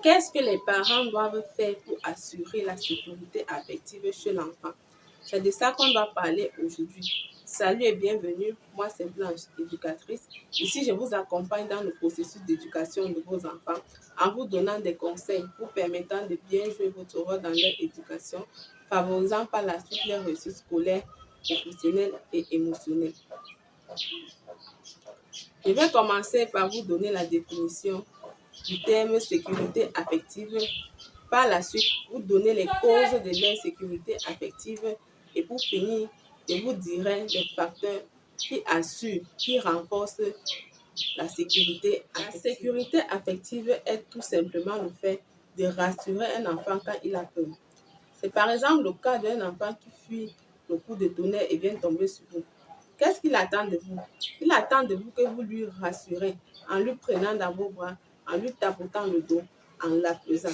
Qu'est-ce que les parents doivent faire pour assurer la sécurité affective chez l'enfant? C'est de ça qu'on doit parler aujourd'hui. Salut et bienvenue, moi c'est Blanche, éducatrice. Ici, je vous accompagne dans le processus d'éducation de vos enfants en vous donnant des conseils vous permettant de bien jouer votre rôle dans leur éducation, favorisant par la suite leur réussite scolaire, professionnelle et émotionnelle. Je vais commencer par vous donner la définition du terme sécurité affective. Par la suite, vous donner les causes de l'insécurité affective et pour finir, je vous dirai les facteurs qui assurent, qui renforcent la sécurité affective. La sécurité affective est tout simplement le fait de rassurer un enfant quand il a peur. C'est par exemple le cas d'un enfant qui fuit le coup de tonnerre et vient tomber sur vous. Qu'est-ce qu'il attend de vous? Il attend de vous que vous lui rassurez en lui prenant dans vos bras, en lui tapotant le dos, en l'apaisant.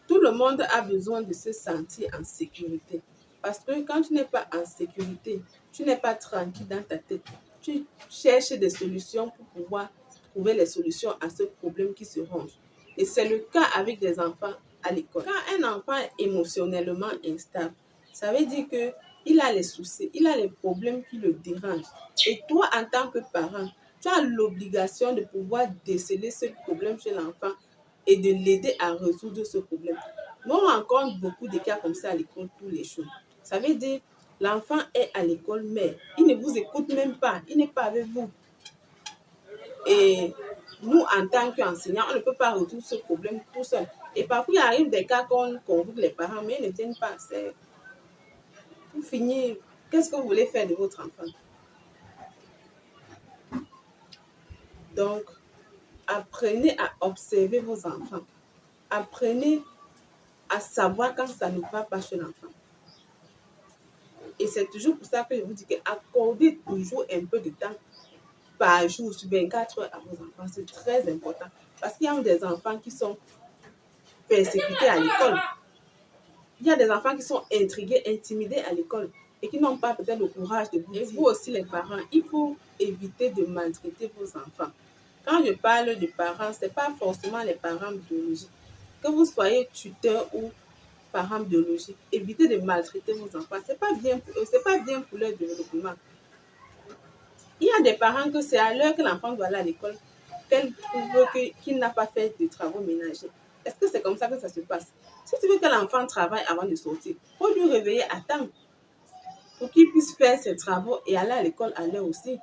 Tout le monde a besoin de se sentir en sécurité. Parce que quand tu n'es pas en sécurité, tu n'es pas tranquille dans ta tête. Tu cherches des solutions pour pouvoir trouver les solutions à ce problème qui se ronge. Et c'est le cas avec des enfants à l'école. Quand un enfant est émotionnellement instable, ça veut dire que il a les soucis, il a les problèmes qui le dérangent. Et toi, en tant que parent, tu as l'obligation de pouvoir déceler ce problème chez l'enfant et de l'aider à résoudre ce problème. Nous, on rencontre beaucoup de cas comme ça à l'école tous les jours. Ça veut dire, l'enfant est à l'école, mais il ne vous écoute même pas, il n'est pas avec vous. Et nous, en tant qu'enseignants, on ne peut pas résoudre ce problème tout seul. Et parfois, il arrive des cas qu'on convoque les parents, mais ils ne viennent pas. C'est pour finir, qu'est-ce que vous voulez faire de votre enfant? Donc, apprenez à observer vos enfants. Apprenez à savoir quand ça ne va pas chez l'enfant. Et c'est toujours pour ça que je vous dis qu'accordez toujours un peu de temps par jour, sur 24 heures à vos enfants. C'est très important. Parce qu'il y a des enfants qui sont persécutés à l'école. Il y a des enfants qui sont intrigués, intimidés à l'école et qui n'ont pas peut-être le courage de vous dire. Et vous aussi, les parents, il faut éviter de maltraiter vos enfants. Quand je parle de parents, ce n'est pas forcément les parents biologiques. Que vous soyez tuteur ou parents biologiques, évitez de maltraiter vos enfants. Ce n'est pas bien pour eux, ce n'est pas bien pour leur développement. Il y a des parents que c'est à l'heure que l'enfant doit aller à l'école qu'elle trouve qu'il n'a pas fait de travaux ménagers. Est-ce que c'est comme ça que ça se passe? Si tu veux que l'enfant travaille avant de sortir, il faut lui réveiller à temps pour qu'il puisse faire ses travaux et aller à l'école à l'heure aussi.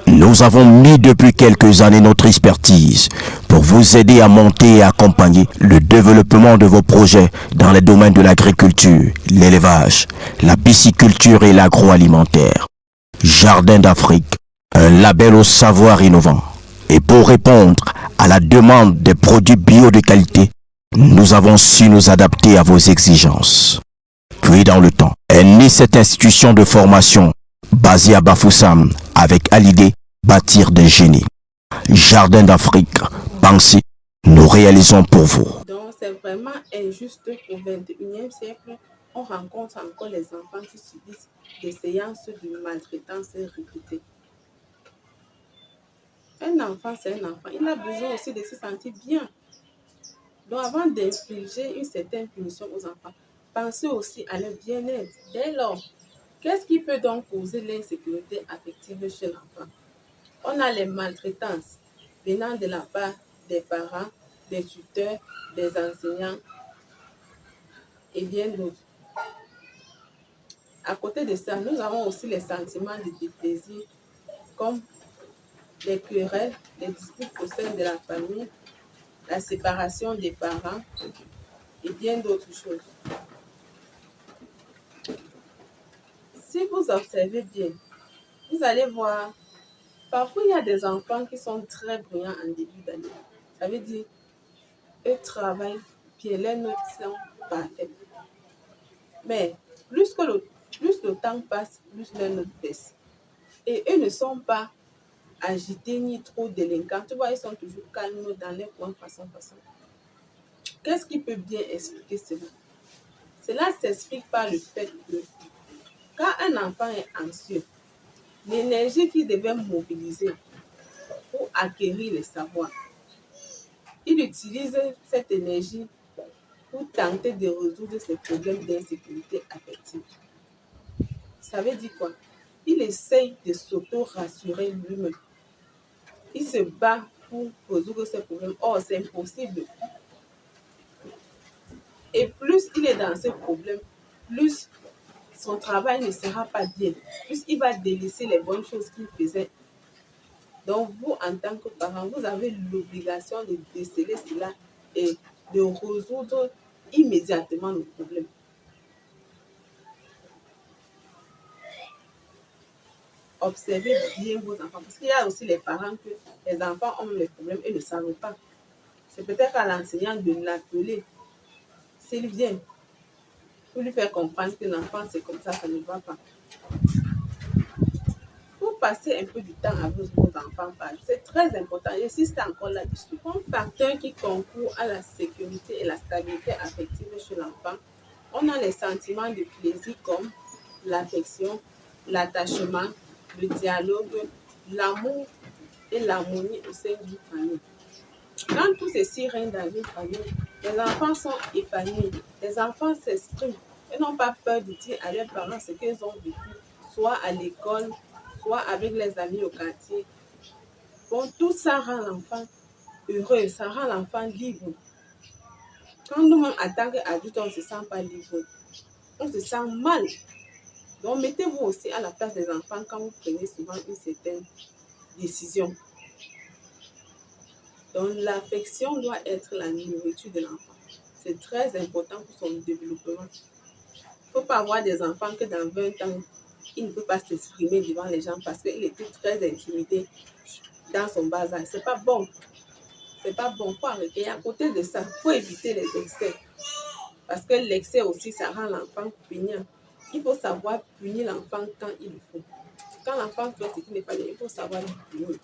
Nous avons mis depuis quelques années notre expertise pour vous aider à monter et accompagner le développement de vos projets dans les domaines de l'agriculture, l'élevage, la pisciculture et l'agroalimentaire. Jardin d'Afrique, un label au savoir innovant. Et pour répondre à la demande des produits bio de qualité, nous avons su nous adapter à vos exigences. Puis dans le temps, est née cette institution de formation basée à Bafoussam avec à l'idée bâtir des génies. Jardin d'Afrique, pensez, nous réalisons pour vous. Donc c'est vraiment injuste qu'au XXIe siècle, on rencontre encore les enfants qui subissent des séances de maltraitance répétées. Un enfant, c'est un enfant. Il a besoin aussi de se sentir bien. Donc avant d'infliger une certaine punition aux enfants, pensez aussi à leur bien-être. Dès lors, qu'est-ce qui peut donc causer l'insécurité affective chez l'enfant? On a les maltraitances venant de la part des parents, des tuteurs, des enseignants et bien d'autres. À côté de ça, nous avons aussi les sentiments de déplaisir comme les querelles, les disputes au sein de la famille, la séparation des parents et bien d'autres choses. Si vous observez bien, vous allez voir, parfois il y a des enfants qui sont très brillants en début d'année. Ça veut dire, eux travaillent bien, leurs notes sont parfaites. Mais plus le temps passe, plus leurs notes baissent. Et eux ne sont pas agités ni trop délinquants. Tu vois, ils sont toujours calmes dans les coins, façon. Qu'est-ce qui peut bien expliquer cela? Cela s'explique par le fait que quand un enfant est anxieux, l'énergie qu'il devait mobiliser pour acquérir les savoirs il utilise cette énergie pour tenter de résoudre ses problèmes d'insécurité affective. Ça veut dire quoi? Il essaye de s'auto-rassurer lui-même. Il se bat pour résoudre ses problèmes. Or, c'est impossible. Et plus il est dans ce problème, plus son travail ne sera pas bien, plus il va délaisser les bonnes choses qu'il faisait. Donc, vous, en tant que parent, vous avez l'obligation de déceler cela et de résoudre immédiatement le problème. Observez bien vos enfants, parce qu'il y a aussi les parents que les enfants ont les problèmes et ne savent pas. C'est peut-être à l'enseignant de l'appeler s'il vient, pour lui faire comprendre que l'enfant c'est comme ça ne va pas. Pour passer un peu du temps avec vos enfants, c'est très important. J'insiste encore là-dessus. Comme facteur qui concourt à la sécurité et la stabilité affective chez l'enfant, on a les sentiments de plaisir comme l'affection, l'attachement, le dialogue, l'amour et l'harmonie au sein d'une famille. Quand tout ceci règne dans une famille, les enfants sont épanouis, les enfants s'expriment et n'ont pas peur de dire à leurs parents ce qu'ils ont vécu, soit à l'école, soit avec les amis au quartier. Bon, tout ça rend l'enfant heureux, ça rend l'enfant libre. Quand nous-mêmes, en tant qu'adultes, on ne se sent pas libre, on se sent mal. Donc, mettez-vous aussi à la place des enfants quand vous prenez souvent une certaine décision. Donc, l'affection doit être la nourriture de l'enfant. C'est très important pour son développement. Il ne faut pas avoir des enfants que dans 20 ans, il ne peut pas s'exprimer devant les gens parce qu'il était très intimidé dans son bas âge. C'est pas bon. C'est pas bon. Il faut arrêter. Et à côté de ça, il faut éviter les excès. Parce que l'excès aussi, ça rend l'enfant feignant. Il faut savoir punir l'enfant quand il le faut. Quand l'enfant fait ce qui n'est pas bien, il faut savoir le punir.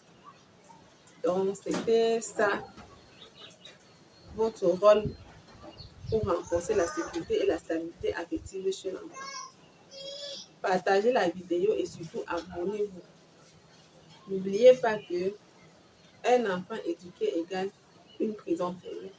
Donc, c'était ça, votre rôle pour renforcer la sécurité et la stabilité affective chez l'enfant. Partagez la vidéo et surtout abonnez-vous. N'oubliez pas que un enfant éduqué égale une prison fermée.